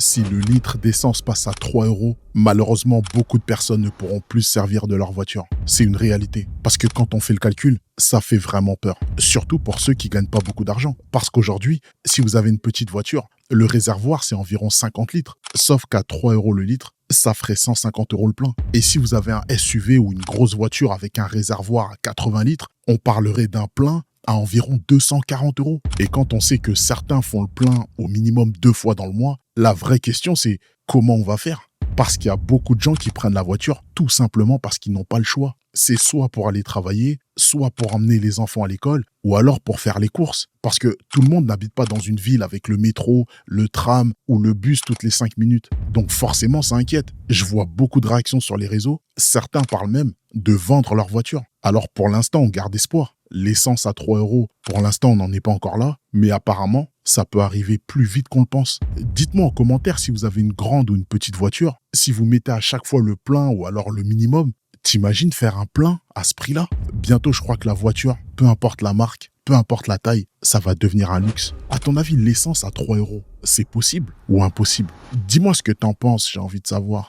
Si le litre d'essence passe à 3 euros, malheureusement, beaucoup de personnes ne pourront plus se servir de leur voiture. C'est une réalité. Parce que quand on fait le calcul, ça fait vraiment peur. Surtout pour ceux qui gagnent pas beaucoup d'argent. Parce qu'aujourd'hui, si vous avez une petite voiture, le réservoir, c'est environ 50 litres. Sauf qu'à 3 euros le litre, ça ferait 150 euros le plein. Et si vous avez un SUV ou une grosse voiture avec un réservoir à 80 litres, on parlerait d'un plein à environ 240 euros. Et quand on sait que certains font le plein au minimum 2 fois dans le mois, la vraie question c'est comment on va faire? Parce qu'il y a beaucoup de gens qui prennent la voiture tout simplement parce qu'ils n'ont pas le choix. C'est soit pour aller travailler, soit pour emmener les enfants à l'école, ou alors pour faire les courses. Parce que tout le monde n'habite pas dans une ville avec le métro, le tram ou le bus toutes les 5 minutes. Donc forcément, ça inquiète. Je vois beaucoup de réactions sur les réseaux. Certains parlent même de vendre leur voiture. Alors pour l'instant, on garde espoir. L'essence à 3 euros, pour l'instant, on n'en est pas encore là. Mais apparemment, ça peut arriver plus vite qu'on le pense. Dites-moi en commentaire si vous avez une grande ou une petite voiture. Si vous mettez à chaque fois le plein ou alors le minimum, t'imagines faire un plein à ce prix-là? Bientôt, je crois que la voiture, peu importe la marque, peu importe la taille, ça va devenir un luxe. À ton avis, l'essence à 3 euros, c'est possible ou impossible? Dis-moi ce que t'en penses, j'ai envie de savoir.